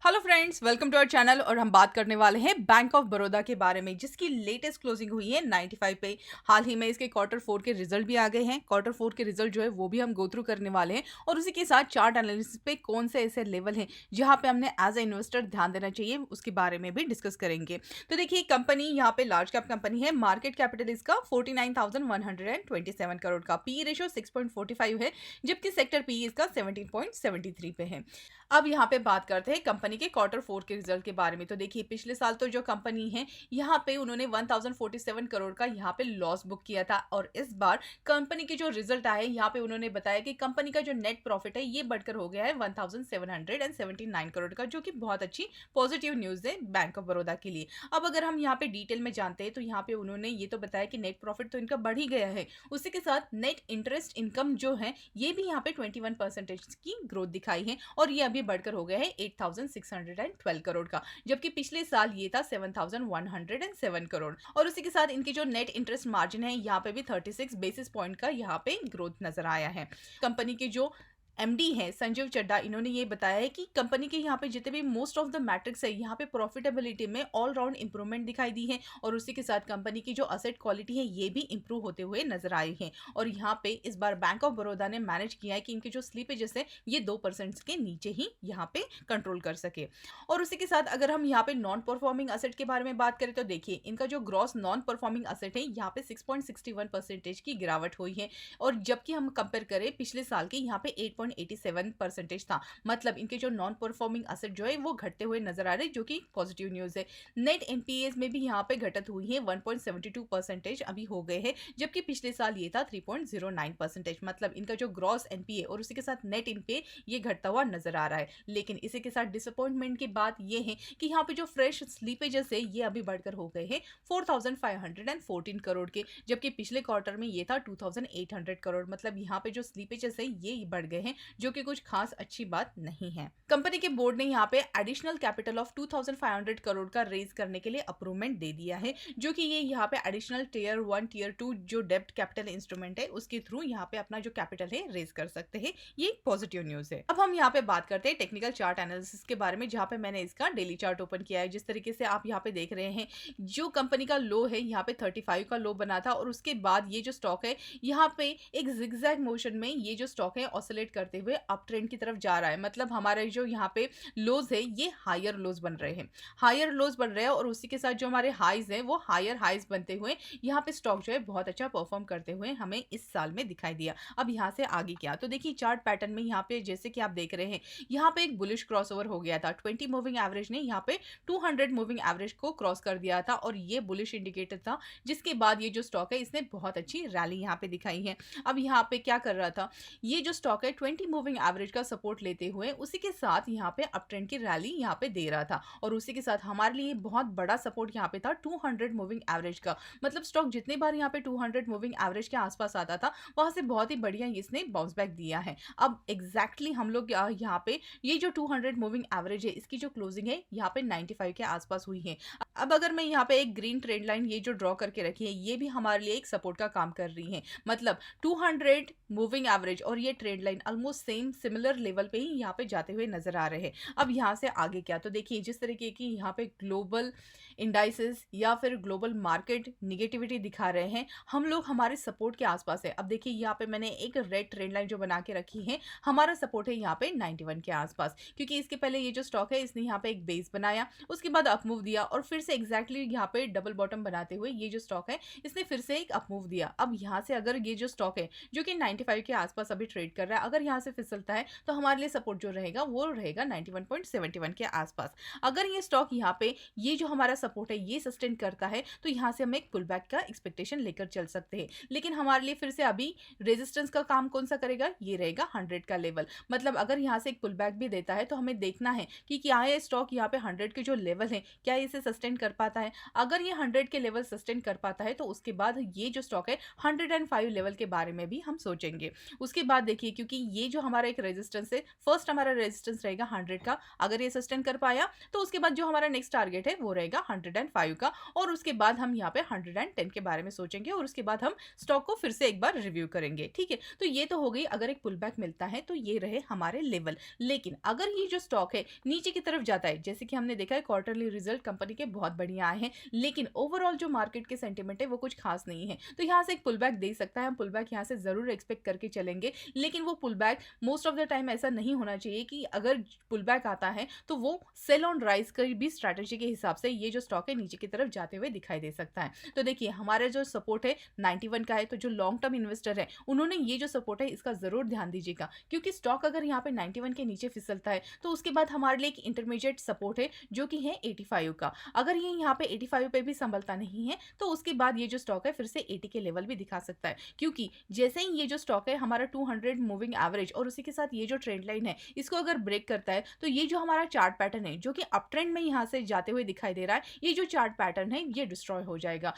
Hello friends, welcome to our channel. और हम बात करने वाले हैं बैंक ऑफ बड़ौदा के बारे में, जिसकी लेटेस्ट क्लोजिंग हुई है 95 पे। हाल ही में इसके क्वार्टर 4 के रिजल्ट भी आ गए हैं। क्वार्टर 4 के रिजल्ट जो है वो भी हम गो थ्रू करने वाले हैं, और उसी के साथ चार्ट एनालिसिस पे कौन से ऐसे लेवल हैं जहां पे हमने एज ए इन्वेस्टर ध्यान देना चाहिए, उसके बारे में भी डिस्कस करेंगे। तो देखिए, कंपनी यहाँ पे लार्ज कैप कंपनी है। मार्केट कैपिटल इसका 49,127 करोड़ का, पी रेशियो 6.45 है, जबकि सेक्टर पी इसका 17.73 पे है। अब यहाँ पे बात करते हैं कंपनी के क्वार्टर 4 के रिजल्ट के बारे में। तो देखिए, पिछले साल तो जो कंपनी है यहाँ पे उन्होंने 1047 करोड़ का यहाँ पे लॉस बुक किया था, और इस बार कंपनी के जो रिजल्ट आए यहाँ पे उन्होंने बताया कि कंपनी का जो नेट प्रॉफिट है ये बढ़कर हो गया है 1779 करोड़ का, जो कि बहुत अच्छी पॉजिटिव न्यूज है बैंक ऑफ बड़ौदा के लिए। अब अगर हम यहाँ पे डिटेल में जानते हैं तो यहाँ पे उन्होंने ये तो बताया कि नेट प्रॉफिट तो इनका बढ़ ही गया है, उसी के साथ नेट इंटरेस्ट इनकम जो है ये भी यहाँ पे 21% की ग्रोथ दिखाई है, और ये अभी बढ़कर हो गया है 8612 करोड़ का, जबकि पिछले साल ये था 7107 करोड़। और उसी के साथ इनकी जो नेट इंटरेस्ट मार्जिन है यहाँ पे भी 36 बेसिस पॉइंट का यहाँ पे ग्रोथ नजर आया है। कंपनी के जो एमडी है संजीव चड्ढा, इन्होंने ये बताया है कि कंपनी के यहाँ पे जितने भी मोस्ट ऑफ द मैट्रिक्स है यहाँ पे प्रॉफिटेबिलिटी में ऑल राउंड इंप्रूवमेंट दिखाई दी है, और उसी के साथ कंपनी की जो असेट क्वालिटी है ये भी इंप्रूव होते हुए नजर आई है। और यहाँ पे इस बार बैंक ऑफ बड़ौदा ने मैनेज किया है कि इनके जो स्लीपेजेस है ये 2% के नीचे ही यहाँ पे कंट्रोल कर सके। और उसी के साथ अगर हम यहाँ पे नॉन परफॉर्मिंग असेट के बारे में बात करें तो देखिए, इनका जो ग्रॉस नॉन परफॉर्मिंग असेट है यहाँ पे 6.61% की गिरावट हुई है, और जबकि हम कंपेयर करें पिछले साल के यहाँ पे 8.87% था। मतलब इनके जो नॉन परफॉर्मिंग असेट जो है वो घटते हुए नजर आ रहे हैं, जो कि पॉजिटिव न्यूज है। नेट एनपीएस में भी यहाँ पे घटत हुई है, 1.72% अभी हो गए हैं, जबकि पिछले साल ये था 3.09%। मतलब इनका जो ग्रॉस एनपीए और उसी के साथ नेट एनपीए ये घटता हुआ नजर आ रहा है। लेकिन इसी के साथ डिसअपॉइंटमेंट की बात ये है कि यहाँ पे जो फ्रेश स्लीपेजेस है ये अभी बढ़कर हो गए हैं 4514 करोड़ के, जबकि पिछले क्वार्टर में ये था 2800 करोड़। मतलब यहाँ पे जो स्लीपेजेस है ये बढ़ गए हैं, जो कि कुछ खास अच्छी बात नहीं है। कंपनी के बोर्ड ने यहाँ पे एडिशनल कैपिटल ऑफ 2500 करोड़ का रेज करने के लिए अप्रूवमेंट दे दिया है, जो कि ये यहाँ पे एडिशनल टियर 1 टियर 2 जो डेब्ट कैपिटल इंस्ट्रूमेंट है उसके थ्रू यहाँ पे अपना जो कैपिटल है रेज कर सकते हैं। ये पॉजिटिव न्यूज है। अब हम यहाँ पे बात करते हैं टेक्निकल चार्ट एनालिसिस के बारे में, जहाँ पे मैंने इसका डेली चार्ट ओपन किया है। जिस तरीके से आप यहाँ पे देख रहे हैं, जो कंपनी का लो है यहाँ पे 35 का लो बना था, और उसके बाद ये जो स्टॉक है यहाँ पे एक जिगजैग मोशन में ये जो स्टॉक है ऑसिलेट करते हुए अप ट्रेंड की तरफ जा रहा है। मतलब हमारे जो यहाँ पे लोज है ये हायर लोज बन रहे हैं, हायर लोज बन रहे हैं, और उसी के साथ जो हमारे हाइज है वो हायर हाइज बनते हुए यहाँ पे स्टॉक जो है बहुत अच्छा परफॉर्म करते हुए हमें इस साल में दिखाई दिया। अब यहाँ से आगे क्या, तो देखिए चार्ट पैटर्न में यहाँ पे जैसे कि आप देख रहे हैं यहाँ पे एक बुलिश क्रॉसओवर हो गया था। 20 मूविंग एवरेज ने यहाँ पे 200 मूविंग एवरेज को क्रॉस कर दिया था, और ये बुलिश इंडिकेटर था, जिसके बाद ये जो स्टॉक है इसने बहुत अच्छी रैली यहाँ पे दिखाई है। अब यहाँ पे क्या कर रहा था, ये जो स्टॉक है 20 मूविंग एवरेज का सपोर्ट लेते हुए उसी के साथ यहाँ पे अप ट्रेंड की रैली यहाँ पे दे रहा था, और उसी के साथ हमारे लिए बहुत बड़ा सपोर्ट यहाँ पे था 200 मूविंग एवरेज का। मतलब स्टॉक जितने बार यहाँ पे 200 मूविंग एवरेज के आसपास आता था वहां से बहुत ही बढ़िया इसने बाउंस बैक दिया है। अब एग्जैक्टली हम लोग यहाँ पे ये जो 200 मूविंग एवरेज है इसकी जो क्लोजिंग है यहाँ पे 95 के आसपास हुई है। अब अगर मैं यहाँ पे एक ग्रीन ट्रेंड लाइन ये जो ड्रॉ करके रखी है ये भी हमारे लिए एक सपोर्ट का काम कर रही है। मतलब 200 मूविंग एवरेज और ये trend line almost same similar level पे ही यहाँ पे जाते हुए नजर आ रहे हैं। अब यहाँ से आगे क्या, तो देखिए जिस तरीके की यहाँ पे ग्लोबल इंडाइसेस या फिर ग्लोबल मार्केट निगेटिविटी दिखा रहे हैं, हम लोग हमारे सपोर्ट के आसपास है। अब देखिए यहाँ पे मैंने एक रेड ट्रेंड लाइन जो बना के रखी है, हमारा सपोर्ट है यहाँ पे 91 के आसपास, क्योंकि इसके पहले ये जो स्टॉक है इसने यहाँ पे एक बेस बनाया, उसके बाद अप मूव दिया, और फिर से एग्जैक्टली यहाँ पे डबल बॉटम बनाते हुए ये जो स्टॉक है इसने फिर से एक अप मूव दिया। अब यहाँ से अगर ये जो स्टॉक है जो कि 95 के आसपास अभी ट्रेड कर रहा है, अगर यहाँ से फिसलता है तो हमारे लिए सपोर्ट जो रहेगा वो रहेगा 91.71 के आसपास। अगर ये स्टॉक यहाँ पे ये जो हमारा सपोर्ट है ये सस्टेन करता है तो यहाँ से हम एक पुल बैक का एक्सपेक्टेशन लेकर चल सकते हैं। लेकिन हमारे लिए फिर से अभी रेजिस्टेंस का काम कौन सा करेगा, ये रहेगा 100 का लेवल। मतलब अगर यहाँ से एक पुल बैक भी देता है तो हमें देखना है कि क्या ये स्टॉक यहाँ पे 100 के जो लेवल है क्या इसे सस्टेन कर पाता है। अगर ये 100 के लेवल सस्टेन कर पाता है तो उसके बाद ये जो स्टॉक है 105 लेवल के बारे में भी हम सोचेंगे। उसके बाद देखिए, क्योंकि ये जो हमारा एक रेजिस्टेंस है, फर्स्ट हमारा रेजिस्टेंस रहेगा 100 का, अगर ये सस्टेन कर पाया तो उसके बाद जो हमारा नेक्स्ट टारगेट है वो रहेगा 105 का, और उसके बाद हम यहाँ पे 110 के बारे में सोचेंगे और उसके बाद हम स्टॉक को फिर से एक बार रिव्यू करेंगे। ठीक है, तो ये तो हो गई अगर एक पुल बैक मिलता है तो ये रहे हमारे लेवल। लेकिन अगर ये जो स्टॉक है नीचे की तरफ जाता है, जैसे कि हमने देखा है क्वार्टरली रिजल्ट कंपनी के बहुत बढ़िया आए हैं, लेकिन ओवरऑल जो मार्केट के सेंटिमेंट है वो कुछ खास नहीं है, तो यहाँ से एक पुल बैक दे सकता है, हम पुल बैक यहाँ से जरूर एक्सपेक्ट करके चलेंगे। लेकिन वो pull back most of the time ऐसा नहीं होना चाहिए कि अगर पुल बैक आता है तो वो सेल ऑन राइज की भी स्ट्रैटेजी के हिसाब से ये जो स्टॉक है नीचे की तरफ जाते हुए दिखाई दे सकता है। तो देखिए हमारा जो सपोर्ट है 91 का है, तो जो लॉन्ग टर्म इन्वेस्टर है उन्होंने ये जो सपोर्ट है इसका जरूर ध्यान दीजिएगा, क्योंकि स्टॉक अगर यहाँ पे 91 के नीचे फिसलता है तो उसके बाद हमारे लिए एक इंटरमीडिएट सपोर्ट है जो कि है 85 का। अगर ये यहाँ पे 85 पे भी संभलता नहीं है तो उसके बाद ये जो स्टॉक है फिर से 80 के लेवल भी दिखा सकता है, क्योंकि जैसे ही ये जो स्टॉक है हमारा 200 मूविंग एवरेज और उसी के साथ ये जो ट्रेंड लाइन है इसको अगर ब्रेक करता है तो ये जो हमारा चार्ट पैटर्न है जो कि अप ट्रेंड में यहाँ से जाते हुए दिखाई दे रहा है, ये जो चार्ट पैटर्न है ये डिस्ट्रॉय हो जाएगा,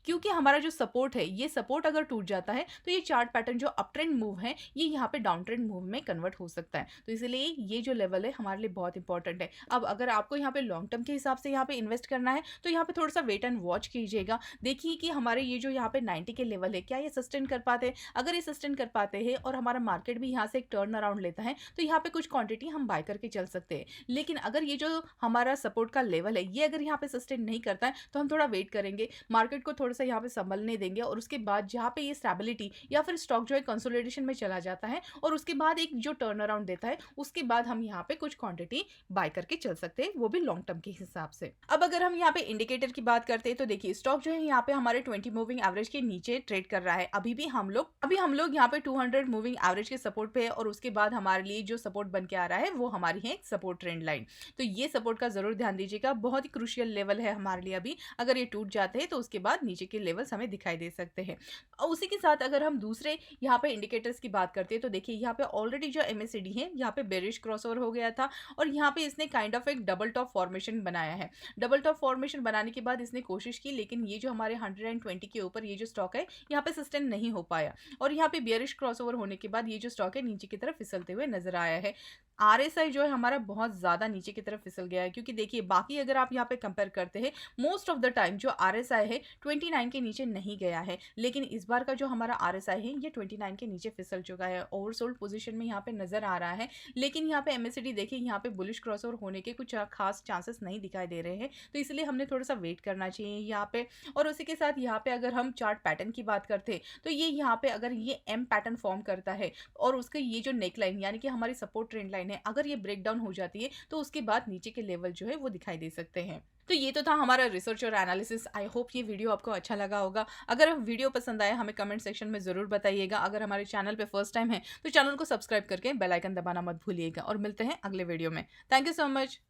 क्योंकि हमारा जो सपोर्ट है ये सपोर्ट अगर टूट जाता है तो ये चार्ट पैटर्न जो अप ट्रेंड मूव है ये यहाँ पे डाउन ट्रेंड मूव में कन्वर्ट हो सकता है। तो इसलिए ये जो लेवल है हमारे लिए बहुत इंपॉर्टेंट है। अब अगर आपको यहाँ पे लॉन्ग टर्म के हिसाब से यहाँ पे इन्वेस्ट करना है तो यहाँ पे थोड़ा सा वेट एंड वॉच कीजिएगा, देखिए कि हमारे ये जो यहाँ पे 90 के लेवल है क्या ये सस्टेन कर पाते हैं। अगर ये सस्टेन कर पाते हैं और हमारा मार्केट भी यहाँ से एक टर्न अराउंड लेता है तो यहाँ पे कुछ क्वांटिटी हम बाय करके चल सकते हैं। लेकिन अगर ये जो हमारा सपोर्ट का लेवल है ये अगर यहाँ पे सस्टेन नहीं करता है तो हम थोड़ा वेट करेंगे, मार्केट को थोड़ा सा यहाँ पे संभलने देंगे, और उसके बाद जहाँ पे ये स्टेबिलिटी या फिर स्टॉक जो है कंसोलिडेशन में चला जाता है और उसके बाद एक जो टर्न अराउंड देता है उसके बाद हम यहाँ पे कुछ क्वांटिटी बाय करके चल सकते हैं, वो भी लॉन्ग टर्म के हिसाब से। अब अगर हम यहाँ पे इंडिकेटर की बात करते हैं तो देखिए स्टॉक जो है यहाँ पे हमारे 20 मूविंग एवरेज के नीचे ट्रेड कर रहा है। अभी हम लोग यहाँ पे 200 मूविंग एवरेज के सपोर्ट पे है और उसके बाद हमारे लिए जो सपोर्ट बन के आ रहा है वो हमारी है एक सपोर्ट ट्रेंड लाइन। तो ये सपोर्ट का जरूर ध्यान दीजिएगा, बहुत ही क्रूशियल लेवल है हमारे लिए अभी। अगर ये टूट जाते हैं तो उसके बाद नीचे के लेवल्स हमें दिखाई दे सकते हैं। और उसी के साथ अगर हम दूसरे यहाँ पे इंडिकेटर्स की बात करते हैं तो देखिए यहाँ पे ऑलरेडी जो MACD है यहाँ पे बेरिश क्रॉसओवर हो गया था और यहाँ पे इसने काइंड ऑफ एक डबल टॉप फॉर्मेशन बनाया है। डबल टॉप फॉर्मेशन बनाने के बाद इसने कोशिश की, लेकिन ये जो हमारे 120 के ऊपर ये जो स्टॉक है यहाँ पे सस्टेन नहीं हो पाया और यहाँ पे बेरिश क्रॉसओवर होने के बाद ये जो स्टॉक है नीचे की तरफ फिसलते हुए नजर आया है। RSI जो है हमारा बहुत ज़्यादा नीचे की तरफ फिसल गया है, क्योंकि देखिए बाकी अगर आप यहाँ पे कंपेयर करते हैं मोस्ट ऑफ द टाइम जो RSI है 29 के नीचे नहीं गया है, लेकिन इस बार का जो हमारा RSI है ये 29 के नीचे फिसल चुका है, ओवरसोल्ड पोजीशन में यहाँ पे नजर आ रहा है। लेकिन यहाँ पे MACD देखिए यहाँ पे बुलिश क्रॉसओवर होने के कुछ खास चांसेस नहीं दिखाई दे रहे हैं, तो इसलिए हमने थोड़ा सा वेट करना चाहिए यहाँ पे। और उसी के साथ यहाँ पे अगर हम चार्ट पैटर्न की बात करते हैं तो ये यहाँ पे अगर ये M पैटर्न फॉर्म करता है और उसका ये जो नेक लाइन यानी कि हमारी सपोर्ट ट्रेंड लाइन है अगर ये ब्रेक डाउन हो जाती है तो उसके बाद नीचे के लेवल जो है वो दिखाई दे सकते हैं। तो ये तो था हमारा रिसर्च और एनालिसिस। आई होप ये वीडियो आपको अच्छा लगा होगा। अगर वीडियो पसंद आया हमें कमेंट सेक्शन में ज़रूर बताइएगा। अगर हमारे चैनल पे फर्स्ट टाइम है तो चैनल को सब्सक्राइब करके बेल आइकन दबाना मत भूलिएगा और मिलते हैं अगले वीडियो में। Thank you so much.